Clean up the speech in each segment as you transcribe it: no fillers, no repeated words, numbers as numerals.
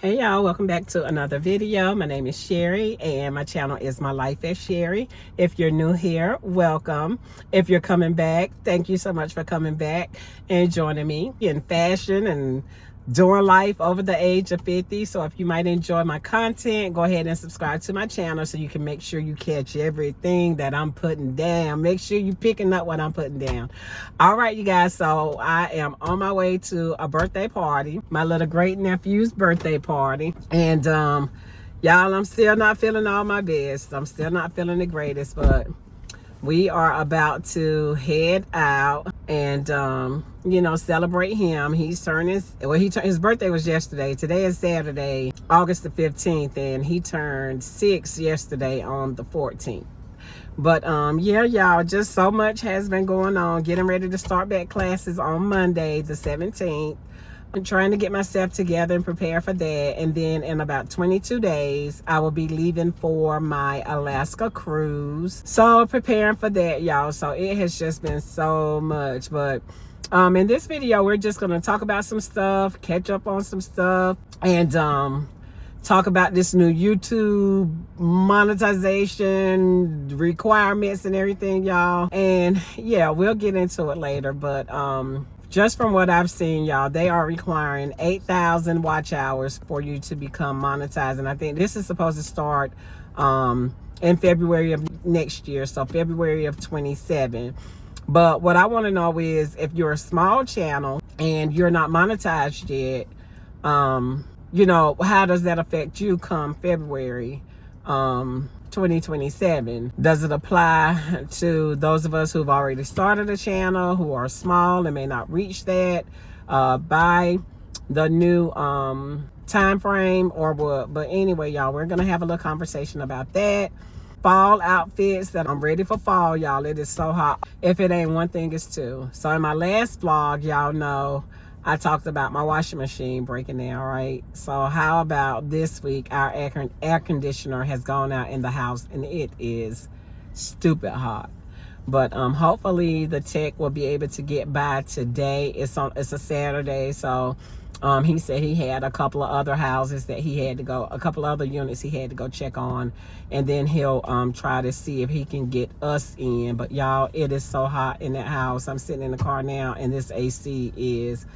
Hey y'all, welcome back to another video. My name is Sherry and my channel is My Life as Sherry. If you're new here, welcome. If you're coming back, thank you so much for coming back and joining me in fashion and doing life over the age of 50. So if you might enjoy my content, go ahead and subscribe to my channel so you can make sure you catch everything that I'm putting down. Make sure you're picking up what I'm putting down. All right, you guys, so I am on my way to a birthday party, my little great nephew's birthday party. And y'all, I'm still not feeling all my best. I'm still not feeling the greatest, but we are about to head out and you know, celebrate him. He's turning his birthday was yesterday. Today is Saturday, August the 15th, and he turned 6 yesterday on the 14th. But yeah, y'all, just so much has been going on. Getting ready to start back classes on Monday the 17th. I'm trying to get myself together and prepare for that. And then in about 22 days, I will be leaving for my Alaska cruise. So preparing for that, y'all. So it has just been so much. But in this video, we're just going to talk about some stuff, catch up on some stuff, and talk about this new YouTube monetization requirements and everything, y'all. And yeah, we'll get into it later. But just from what I've seen, y'all, they are requiring 8,000 watch hours for you to become monetized. And I think this is supposed to start in February of next year. So February of 27. But what I want to know is if you're a small channel and you're not monetized yet, you know, how does that affect you come February 2027? Does it apply to those of us who've already started a channel, who are small and may not reach that by the new time frame, or what? But anyway, y'all, we're gonna have a little conversation about that. Fall outfits, that I'm ready for fall, y'all. It is so hot. If it ain't one thing, it's two. So in my last vlog, y'all know I talked about my washing machine breaking down, right? So how about this week, our air conditioner has gone out in the house and it is stupid hot. But hopefully the tech will be able to get by today. It's a Saturday, so he said he had a couple of other houses that he had to go, a couple other units he had to go check on, and then he'll try to see if he can get us in. But y'all, it is so hot in that house. I'm sitting in the car now and this AC is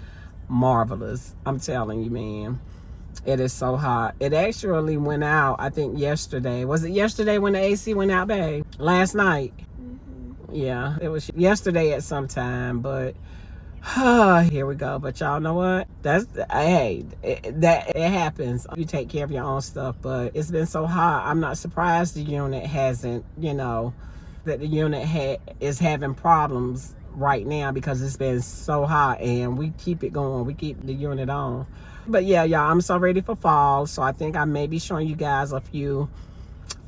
marvelous. I'm telling you, man, it is so hot. It actually went out, I think yesterday. Was it yesterday when the AC went out, babe? Last night? Yeah, it was yesterday at some time. But here we go. But y'all know what, that's, hey, it happens. You take care of your own stuff. But it's been so hot, I'm not surprised the unit hasn't, you know, that the unit is having problems right now, because it's been so hot and we keep it going. We keep the unit on. But yeah, y'all, I'm so ready for fall. So I think I may be showing you guys a few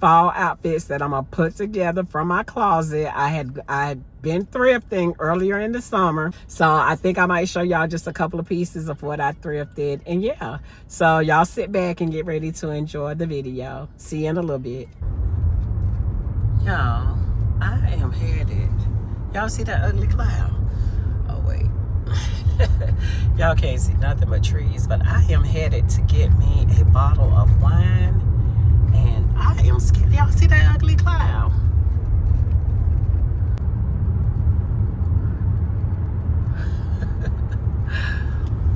fall outfits that I'm gonna put together from my closet. I had been thrifting earlier in the summer, so I think I might show y'all just a couple of pieces of what I thrifted. And yeah, so y'all sit back and get ready to enjoy the video. See you in a little bit. Y'all, I am headed. Y'all see that ugly cloud? Oh wait. Y'all can't see nothing but trees, but I am headed to get me a bottle of wine. And I am scared. Y'all see that ugly cloud?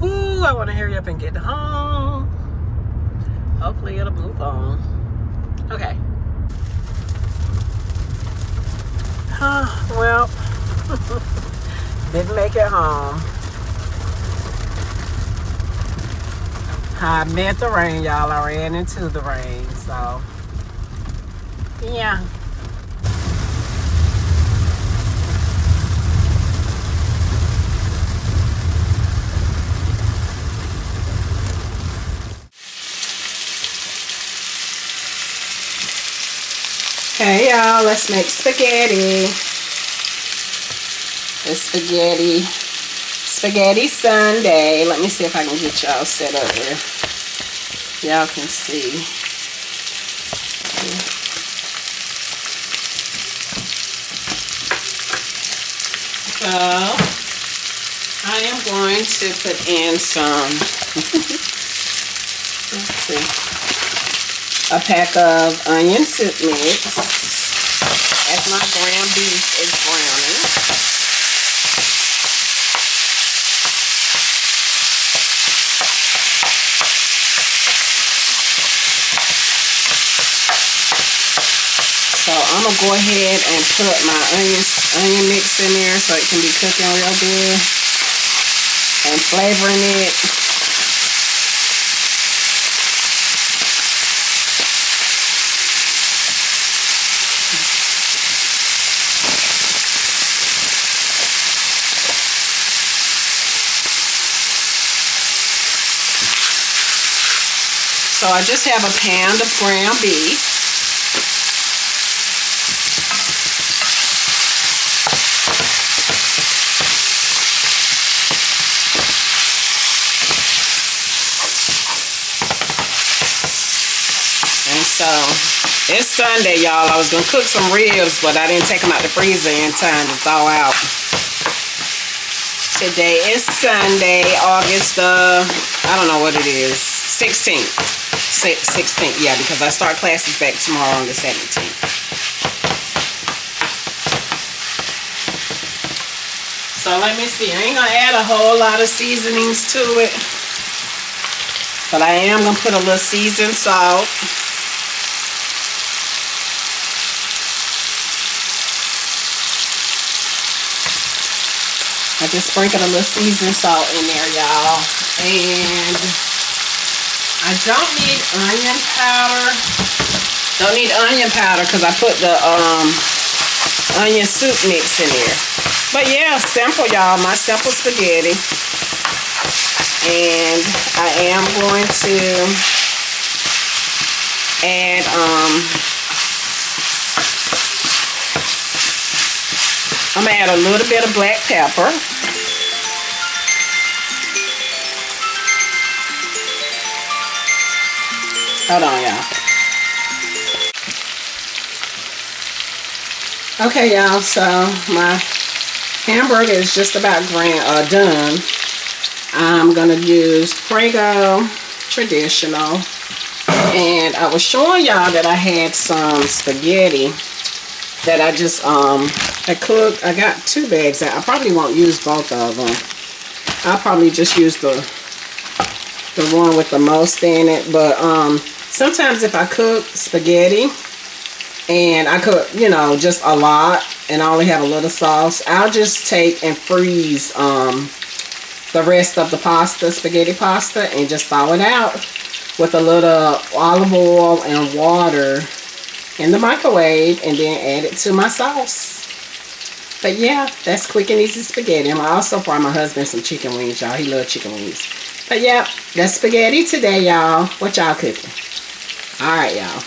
Ooh, I want to hurry up and get home. Hopefully it'll move on. Okay. Well, didn't make it home. I met the rain, y'all. I ran into the rain, so yeah. Hey y'all, let's make spaghetti. It's spaghetti Sunday. Let me see if I can get y'all set up here. Y'all can see. So I am going to put in some Let's see. A pack of onion soup mix as my ground beef is browning. So I'm going to go ahead and put my onion mix in there so it can be cooking real good and flavoring it. So I just have a pound of ground beef. And so it's Sunday, y'all. I was gonna cook some ribs, but I didn't take them out the freezer in time to thaw out. Today is Sunday, August I don't know what it is, 16th. 16th, yeah, because I start classes back tomorrow on the 17th. So let me see. I ain't gonna add a whole lot of seasonings to it, but I am gonna put a little seasoned salt. I just sprinkled a little seasoned salt in there, y'all. And I don't need onion powder. Don't need onion powder because I put the onion soup mix in there. But yeah, simple, y'all. My simple spaghetti. And I am going to add I'm gonna add a little bit of black pepper. Hold on, y'all. Okay, y'all, so my hamburger is just about done. I'm gonna use Prego Traditional. And I was showing y'all that I had some spaghetti that I just I cooked. I got 2 bags out. I probably won't use both of them. I'll probably just use the one with the most in it. But sometimes if I cook spaghetti and I cook, you know, just a lot and I only have a little sauce, I'll just take and freeze the rest of the pasta, spaghetti pasta, and just thaw it out with a little olive oil and water in the microwave, and then add it to my sauce. But yeah, that's quick and easy spaghetti. I'm also fry my husband some chicken wings, y'all. He loves chicken wings. But yeah, that's spaghetti today, y'all. What y'all cooking? Alright, y'all.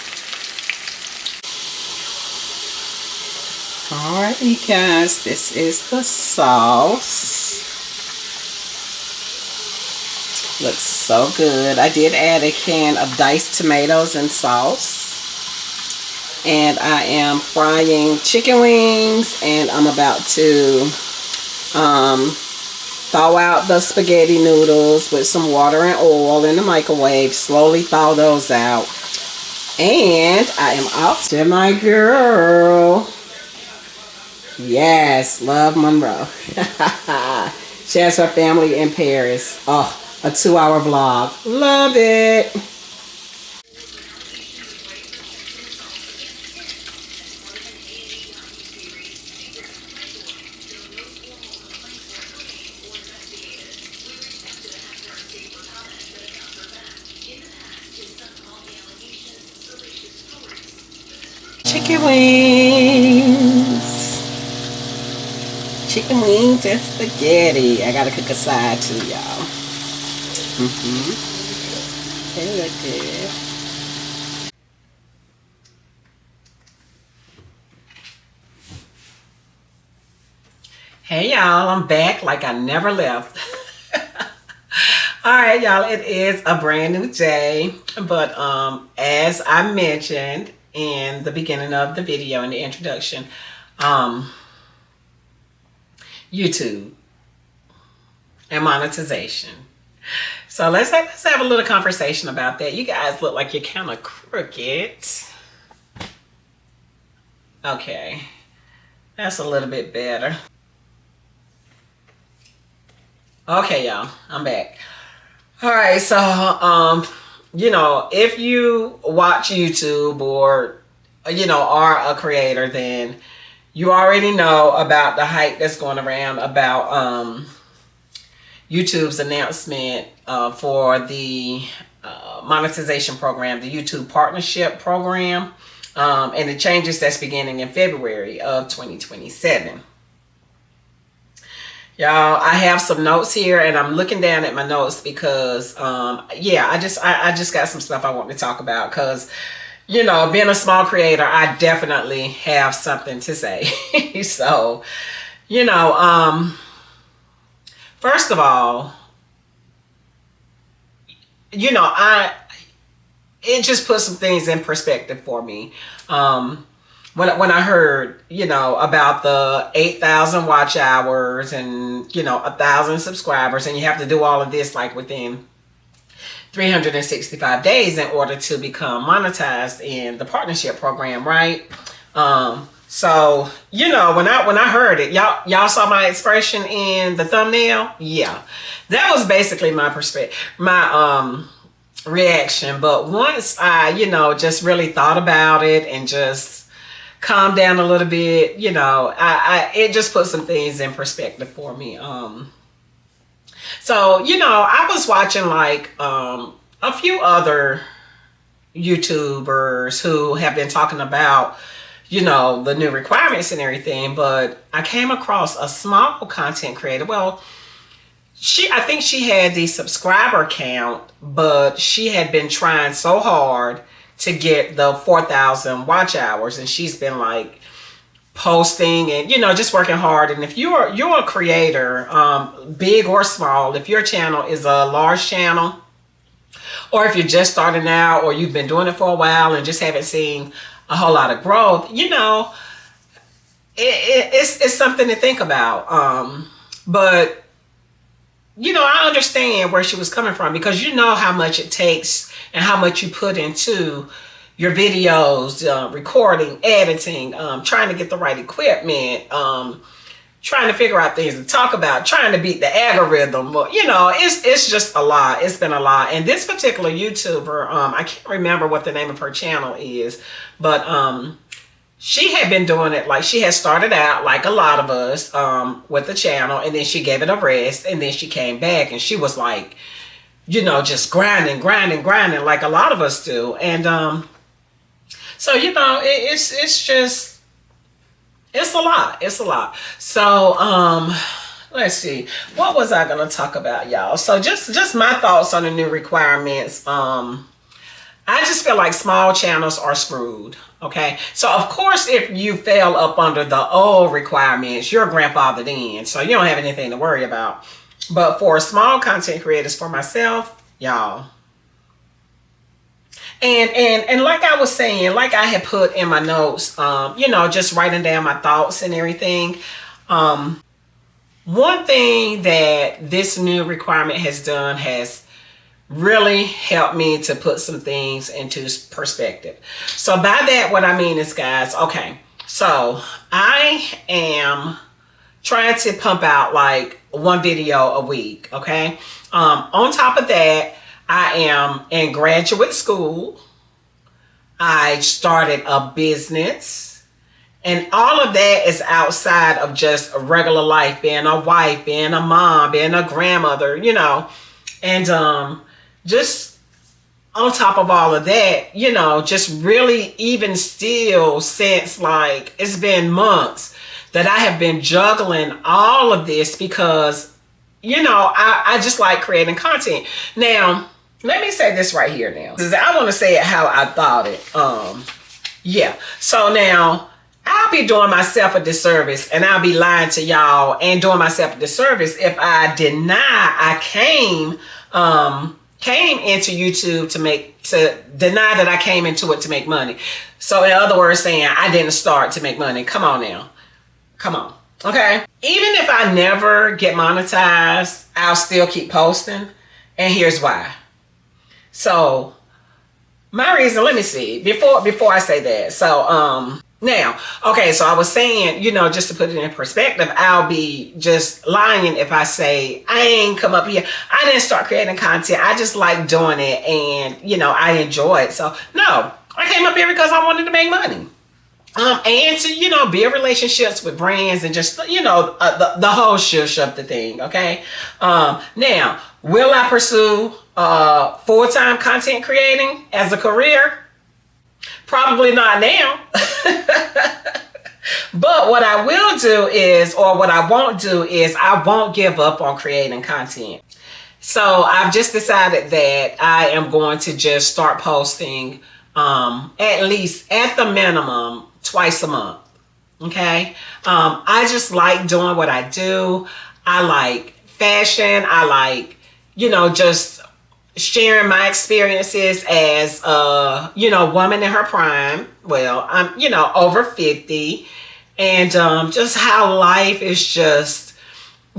Alright, you guys, this is the sauce. Looks so good. I did add a can of diced tomatoes and sauce. And I am frying chicken wings, and I'm about to thaw out the spaghetti noodles with some water and oil in the microwave. Slowly thaw those out. And I am off to my girl. Yes, Love Monroe. She has her family in Paris. Oh, a 2-hour vlog. Love it. Chicken wings. Chicken wings and spaghetti. I gotta cook a side too, y'all. They look good. Hey y'all, I'm back like I never left. Alright y'all, it is a brand new day. But as I mentioned in the beginning of the video, in the introduction, YouTube and monetization. So let's have a little conversation about that. You guys look like you're kind of crooked. Okay, that's a little bit better. Okay, y'all, I'm back. All right, so you know, if you watch YouTube or are a creator, then you already know about the hype that's going around about YouTube's announcement for the monetization program, the YouTube partnership program, and the changes that's beginning in February of 2027. Y'all, I have some notes here, and I'm looking down at my notes because, yeah, I just got some stuff I want to talk about because, being a small creator, I definitely have something to say. So, first of all, it just put some things in perspective for me. When I heard, about the 8,000 watch hours and, 1,000 subscribers, and you have to do all of this like within 365 days in order to become monetized in the partnership program, right? So, when I heard it, y'all saw my expression in the thumbnail? Yeah. That was basically my reaction. But once I, just really thought about it and just calm down a little bit, it just put some things in perspective for me. So, I was watching like a few other YouTubers who have been talking about, the new requirements and everything, but I came across a small content creator. Well, I think she had the subscriber count, but she had been trying so hard to get the 4,000 watch hours, and she's been like posting and just working hard. And if you're a creator, big or small, if your channel is a large channel, or if you're just starting out, or you've been doing it for a while and just haven't seen a whole lot of growth, it's something to think about. But I understand where she was coming from, because how much it takes and how much you put into your videos, recording, editing, trying to get the right equipment, trying to figure out things to talk about, trying to beat the algorithm. Well, it's just a lot. It's been a lot. And this particular YouTuber, I can't remember what the name of her channel is, but she had been doing it, like she had started out like a lot of us with the channel, and then she gave it a rest, and then she came back and she was like, just grinding like a lot of us do. And so it's a lot. It's a lot. So let's see, what was I gonna talk about, y'all? So just my thoughts on the new requirements. I just feel like small channels are screwed. Okay, so of course, if you fell up under the old requirements, you're grandfathered in, so you don't have anything to worry about. But for small content creators, for myself, y'all, and like I was saying, like I had put in my notes, just writing down my thoughts and everything. One thing that this new requirement has done has really helped me to put some things into perspective. So by that, what I mean is, guys, okay, so I am trying to pump out like one video a week. Okay. On top of that, I am in graduate school. I started a business, and all of that is outside of just a regular life, being a wife, being a mom, being a grandmother, and just on top of all of that, just really, even still, since like it's been months that I have been juggling all of this, because I just like creating content. Now, let me say this right here now. I want to say it how I thought it. Yeah. So now I'll be doing myself a disservice, and I'll be lying to y'all and doing myself a disservice if I deny I came into YouTube to deny that I came into it to make money. So in other words, saying I didn't start to make money. Come on now. Come on. Okay. Even if I never get monetized, I'll still keep posting. And here's why. So my reason, let me see, before I say that. So now, okay, so I was saying, just to put it in perspective, I'll be just lying if I say I ain't come up here. I didn't start creating content. I just like doing it, and I enjoy it. So no, I came up here because I wanted to make money. And to, build relationships with brands and just, the whole shush of the thing. Okay. Now, will I pursue full-time content creating as a career? Probably not now. But what I will do is, or what I won't do is, I won't give up on creating content. So I've just decided that I am going to just start posting at least, at the minimum, twice a month. Okay. I just like doing what I do. I like fashion. I like, just sharing my experiences as a, woman in her prime. Well, I'm, over 50, and just how life is just,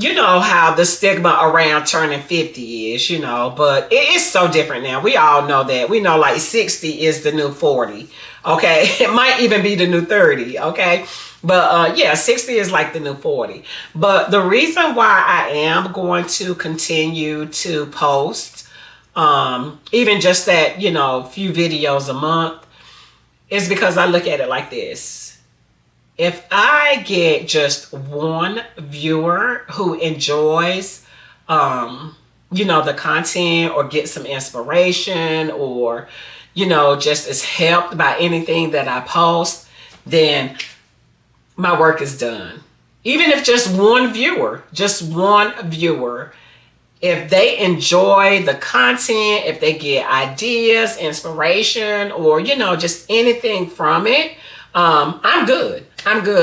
how the stigma around turning 50 is, but it's so different now. We all know that. We know like 60 is the new 40. Okay. It might even be the new 30. Okay. But yeah, 60 is like the new 40. But the reason why I am going to continue to post, even just that, few videos a month, is because I look at it like this. If I get just one viewer who enjoys, the content, or get some inspiration, or, just is helped by anything that I post, then my work is done. Even if just one viewer, if they enjoy the content, if they get ideas, inspiration, or, just anything from it, I'm good.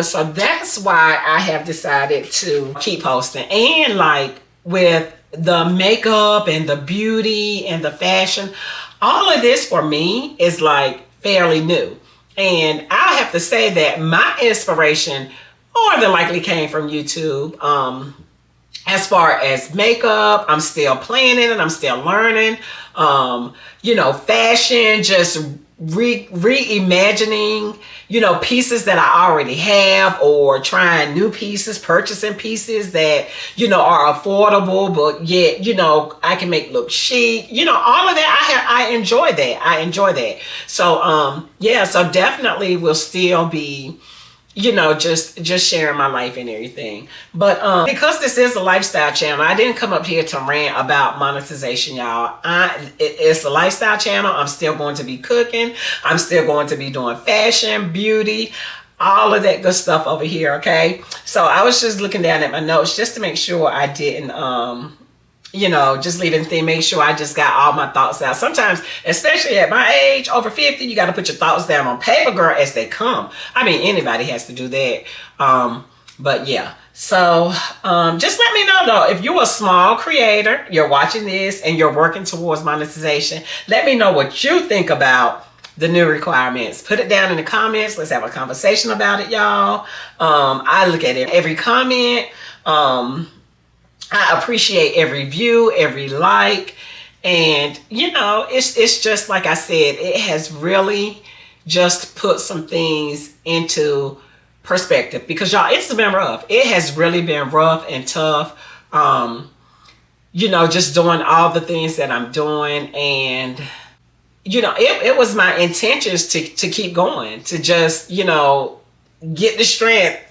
So that's why I have decided to keep posting. And like with the makeup and the beauty and the fashion, all of this for me is like fairly new. And I have to say that my inspiration more than likely came from YouTube. As far as makeup, I'm still playing in it. I'm still learning. Fashion, just reimagining, pieces that I already have, or trying new pieces, purchasing pieces that, are affordable, but yet, I can make look chic, all of that. I enjoy that. So, yeah, so definitely will still be, just sharing my life and everything. But because this is a lifestyle channel, I didn't come up here to rant about monetization, y'all. It's a lifestyle channel. I'm still going to be cooking. I'm still going to be doing fashion, beauty, all of that good stuff over here, okay? So I was just looking down at my notes just to make sure I didn't just leave anything, make sure I just got all my thoughts out. Sometimes, especially at my age, over 50, you got to put your thoughts down on paper, girl, as they come. I mean, anybody has to do that. But yeah, so just let me know though, if you're a small creator, you're watching this and you're working towards monetization, let me know what you think about the new requirements. Put it down in the comments. Let's have a conversation about it, y'all. I look at it, every comment. I appreciate every view, every like, and it's just like I said, it has really just put some things into perspective, because y'all, it's been rough. It has really been rough and tough. Just doing all the things that I'm doing, and it was my intentions to keep going, to just get the strength.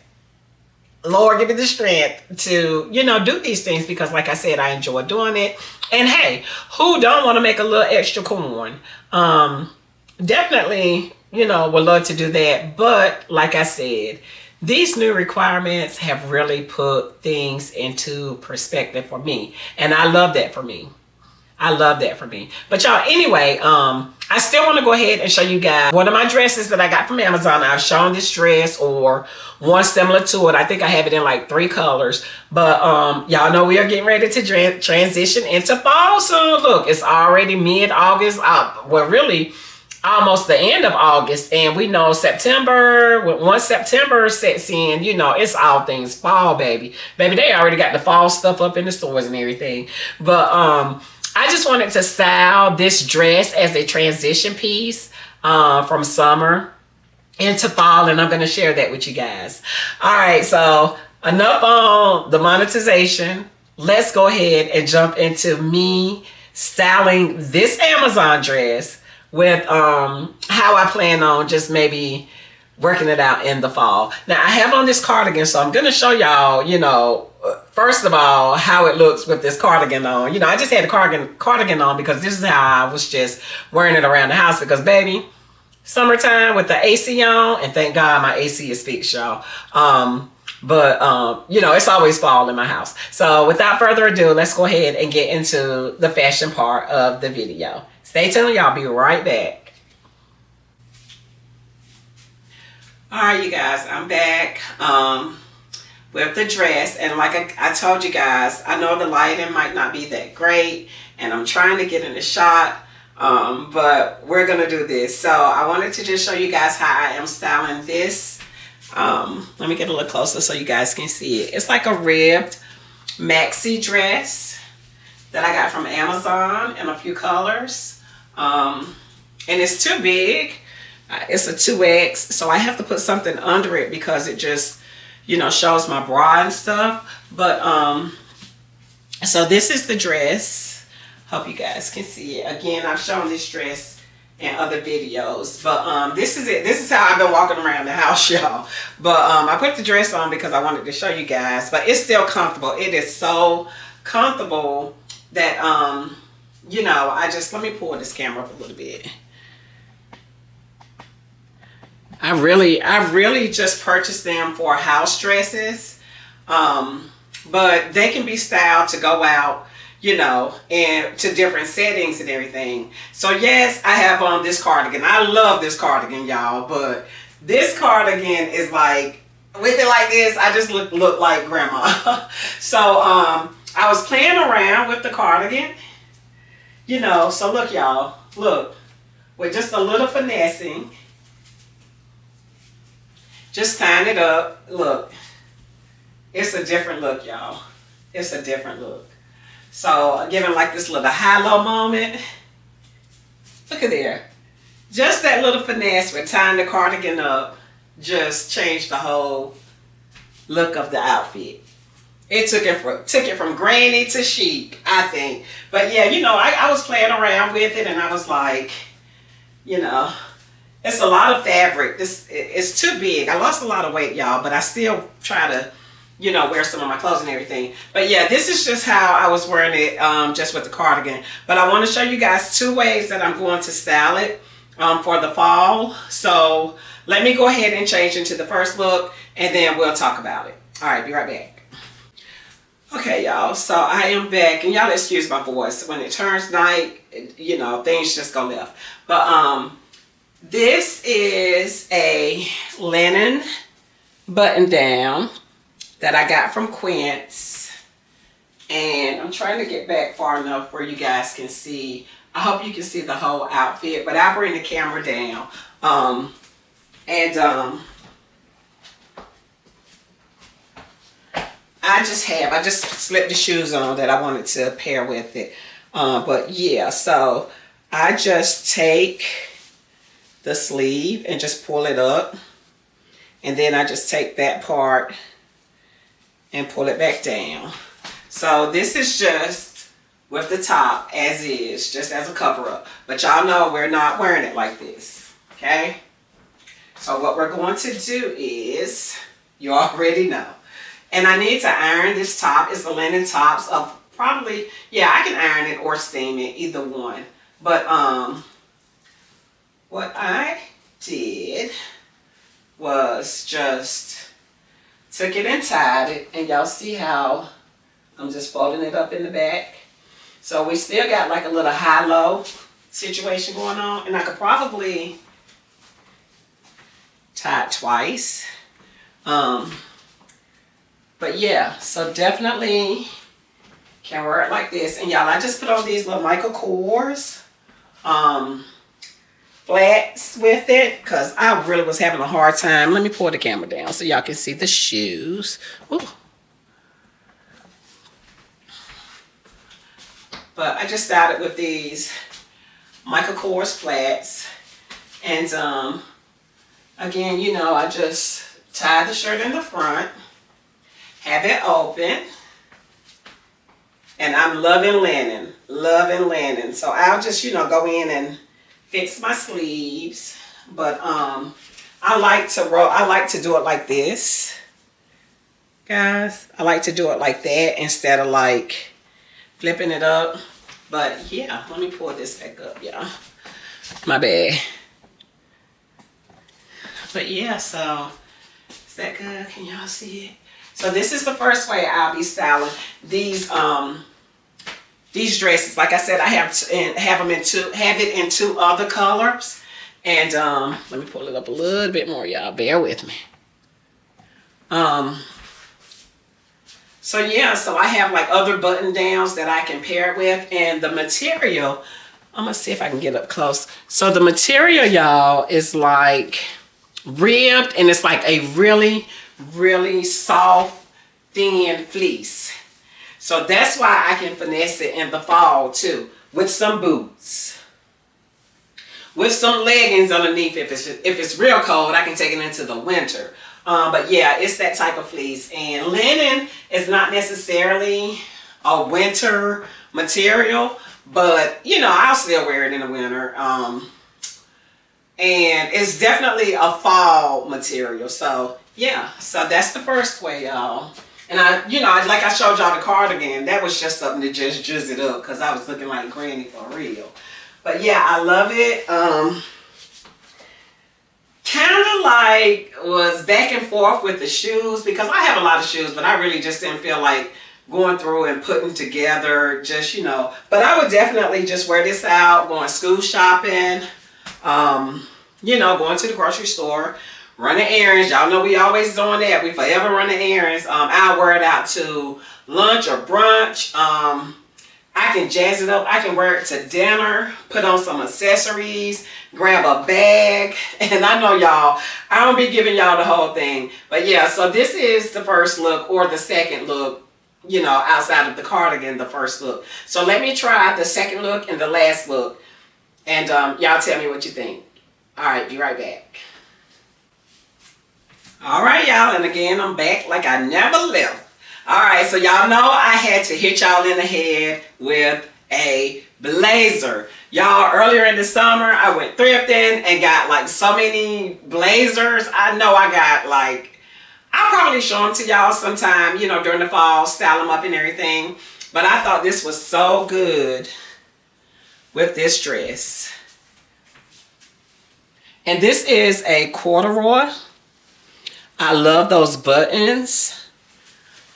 Lord, give me the strength to, do these things, because like I said, I enjoy doing it. And hey, who don't want to make a little extra coin? Definitely, would love to do that. But like I said, these new requirements have really put things into perspective for me. And I love that for me. But y'all, anyway, I still want to go ahead and show you guys one of my dresses that I got from Amazon. I've shown this dress, or one similar to it. I think I have it in like 3 colors. But y'all know we are getting ready to transition into fall soon. Look, it's already mid-August. Well, really almost the end of August, and we know September, once September sets in, it's all things fall, baby. They already got the fall stuff up in the stores and everything. But I just wanted to style this dress as a transition piece from summer into fall, and I'm going to share that with you guys. All right, so enough on the monetization. Let's go ahead and jump into me styling this Amazon dress with how I plan on just maybe working it out in the fall. Now, I have on this cardigan, so I'm going to show y'all, you know, first of all, how it looks with this cardigan on. You know, I just had the cardigan on because this is how I was just wearing it around the house because, baby, summertime with the AC on, and thank God my AC is fixed, y'all. You know, it's always fall in my house. So without further ado, let's go ahead and get into the fashion part of the video. Stay tuned, y'all. Be right back. All right, you guys, I'm back with the dress. And like I told you guys, I know the lighting might not be that great, and I'm trying to get in the shot. But we're gonna do this. So I wanted to just show you guys how I am styling this. Let me get a little closer so you guys can see it. It's like a ribbed maxi dress that I got from Amazon in a few colors. And it's too big. It's a 2X, so I have to put something under it because it just, you know, shows my bra and stuff. But so this is the dress. Hope you guys can see it. Again, I've shown this dress in other videos, but this is it. This is how I've been walking around the house, y'all. But I put the dress on because I wanted to show you guys, but it's still comfortable. It is so comfortable that you know, let me pull this camera up a little bit. I really just purchased them for house dresses, but they can be styled to go out, you know, and to different settings and everything. So yes, I have on this cardigan. I love this cardigan, y'all, but this cardigan is like, with it like this, I just look like grandma. So I was playing around with the cardigan, you know. So look, y'all, look, with just a little finessing, just tying it up. Look, it's a different look, y'all. It's a different look. So giving like this little high-low moment. Look at there. Just that little finesse with tying the cardigan up just changed the whole look of the outfit. It took it from granny to chic, I think. But yeah, you know, I was playing around with it, and I was like, you know, it's a lot of fabric. It's too big. I lost a lot of weight, y'all, but I still try to, you know, wear some of my clothes and everything. But yeah, this is just how I was wearing it, just with the cardigan. But I want to show you guys 2 ways that I'm going to style it for the fall. So let me go ahead and change into the first look, and then we'll talk about it. All right, be right back. Okay, y'all, so I am back, and y'all excuse my voice. When it turns night, you know, things just go left. But this is a linen button down that I got from Quince, and I'm trying to get back far enough where you guys can see. I hope you can see the whole outfit, but I'll bring the camera down. I just slipped the shoes on that I wanted to pair with it. But yeah, so I just take the sleeve and just pull it up, and then I just take that part and pull it back down. So this is just with the top as is, just as a cover up. But y'all know we're not wearing it like this, okay? So what we're going to do is, you already know. And I need to iron this top. It's the linen tops of probably, yeah, I can iron it or steam it, either one. But what I did was just took it and tied it, and y'all see how I'm just folding it up in the back. So we still got like a little high-low situation going on, and I could probably tie it twice. But yeah, so definitely can wear it like this. And y'all, I just put on these little Michael Kors flats with it because I really was having a hard time. Let me pull the camera down so y'all can see the shoes. Ooh. But I just started with these Michael Kors flats. And again, you know, I just tie the shirt in the front, have it open. And I'm loving linen, loving linen. So I'll just, you know, go in and fix my sleeves. But I like to do it like this, guys. I like to do it like that instead of like flipping it up. But yeah, let me pull this back up, y'all. My bad. But yeah, so is that good? Can y'all see it? So this is the first way I'll be styling these dresses. Like I said, I have it in two other colors. And let me pull it up a little bit more, y'all. Bear with me. So yeah, so I have like other button downs that I can pair it with, and the material, I'm gonna see if I can get up close. So the material, y'all, is like ribbed, and it's like a really, really soft, thin fleece. So that's why I can finesse it in the fall too, with some boots, with some leggings underneath. If it's real cold, I can take it into the winter. But yeah, it's that type of fleece. And linen is not necessarily a winter material, but you know, I'll still wear it in the winter. And it's definitely a fall material. So yeah, so that's the first way, y'all. And like I showed y'all the cardigan, that was just something to just jizz it up because I was looking like granny for real. But yeah, I love it. Kind of like was back and forth with the shoes because I have a lot of shoes, but I really just didn't feel like going through and putting together just, you know. But I would definitely just wear this out, going school shopping, you know, going to the grocery store, running errands. Y'all know we always doing that. We forever running errands. I'll wear it out to lunch or brunch. I can jazz it up. I can wear it to dinner, put on some accessories, grab a bag. And I know y'all, I don't be giving y'all the whole thing. But yeah, so this is the first look or the second look, you know, outside of the cardigan, the first look. So let me try the second look and the last look. And y'all tell me what you think. All right, be right back. All right, y'all. And again, I'm back like I never left. All right, so y'all know I had to hit y'all in the head with a blazer. Y'all, earlier in the summer, I went thrifting and got like so many blazers. I know I got like, I'll probably show them to y'all sometime, you know, during the fall, style them up and everything. But I thought this was so good with this dress. And this is a corduroy. I love those buttons.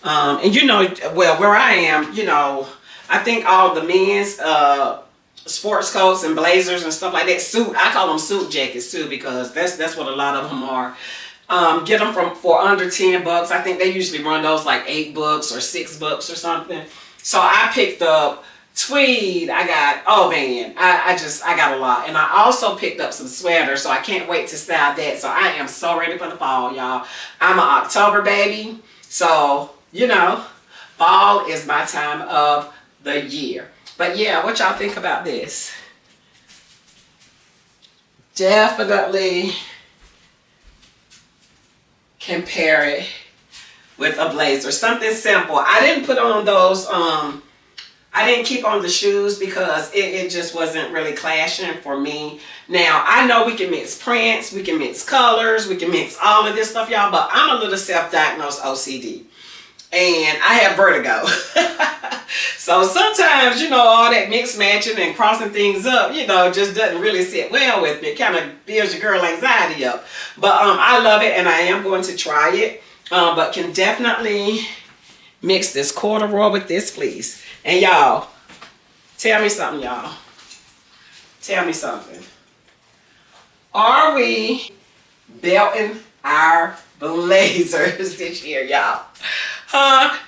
And you know, well, where I am, you know, I think all the men's sports coats and blazers and stuff like that, I call them suit jackets too, because that's what a lot of them are. Get them for under 10 bucks. I think they usually run those like $8 or $6 or something. So I picked up tweed. I got, oh man, I got a lot. And I also picked up some sweaters, so I can't wait to style that. So I am so ready for the fall, y'all. I'm an October baby, so you know, fall is my time of the year. But yeah, what y'all think about this? Definitely compare it with a blazer. Something simple. I didn't put on those, I didn't keep on the shoes because it just wasn't really clashing for me. Now, I know we can mix prints, we can mix colors, we can mix all of this stuff, y'all, but I'm a little self-diagnosed OCD. And I have vertigo. So sometimes, you know, all that mix matching and crossing things up, you know, just doesn't really sit well with me. It kind of builds your girl anxiety up. But I love it and I am going to try it. But can definitely mix this corduroy with this fleece. And y'all, tell me something, y'all. Tell me something. Are we belting our blazers this year, y'all?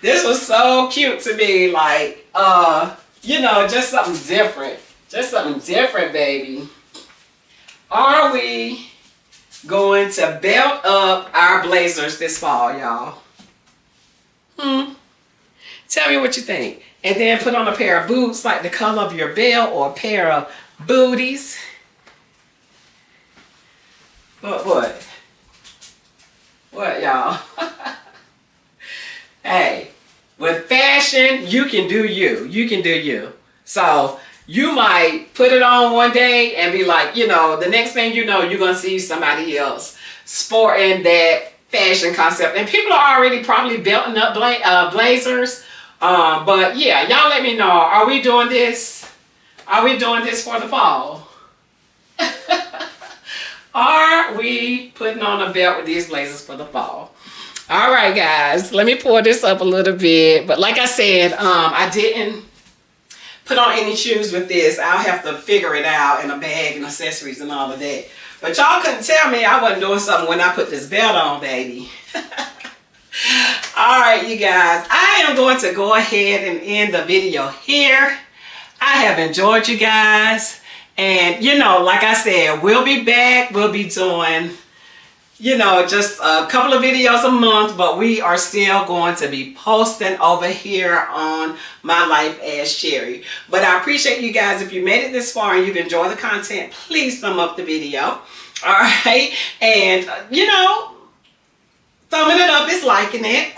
This was so cute to me, like, you know, just something different. Just something different, baby. Are we going to belt up our blazers this fall, y'all? Tell me what you think. And then put on a pair of boots like the color of your belt or a pair of booties. What? What, y'all? Hey, with fashion, you can do you. You can do you. So you might put it on one day and be like, you know, the next thing you know, you're going to see somebody else sporting that fashion concept. And people are already probably belting up blazers. But yeah, y'all let me know. Are we doing this? Are we doing this for the fall? Are we putting on a belt with these blazers for the fall? All right, guys. Let me pour this up a little bit. But like I said, I didn't put on any shoes with this. I'll have to figure it out in a bag and accessories and all of that. But y'all couldn't tell me I wasn't doing something when I put this belt on, baby. All right, you guys. I am going to go ahead and end the video here. I have enjoyed you guys. And, you know, like I said, we'll be back. We'll be doing, you know, just a couple of videos a month, but we are still going to be posting over here on My Life as Cherry. But I appreciate you guys. If you made it this far and you've enjoyed the content, please thumb up the video. All right. And, you know, thumbing it up is liking it.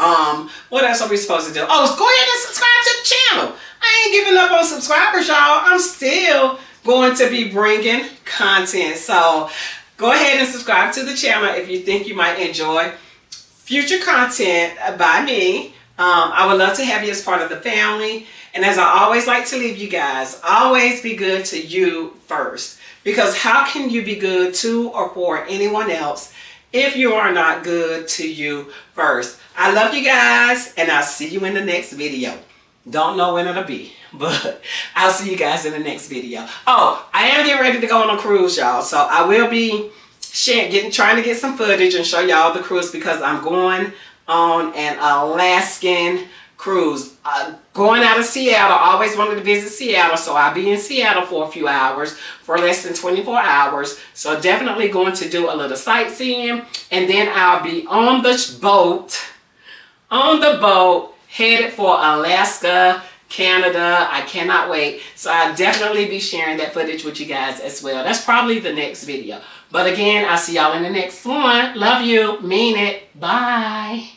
What else are we supposed to do? Oh, go ahead and subscribe to the channel. I ain't giving up on subscribers, y'all. I'm still going to be bringing content. So go ahead and subscribe to the channel if you think you might enjoy future content by me. I would love to have you as part of the family. And as I always like to leave you guys, always be good to you first. Because how can you be good to or for anyone else if you are not good to you first? I love you guys, and I'll see you in the next video. Don't know when it'll be, but I'll see you guys in the next video. Oh, I am getting ready to go on a cruise, y'all. So I will be trying to get some footage and show y'all the cruise, because I'm going on an Alaskan cruise. Going out of Seattle. I always wanted to visit Seattle, so I'll be in Seattle for a few hours, for less than 24 hours. So definitely going to do a little sightseeing, and then I'll be on the boat, headed for Alaska, Canada. I cannot wait. So I'll definitely be sharing that footage with you guys as well. That's probably the next video. But again, I'll see y'all in the next one. Love you. Mean it. Bye.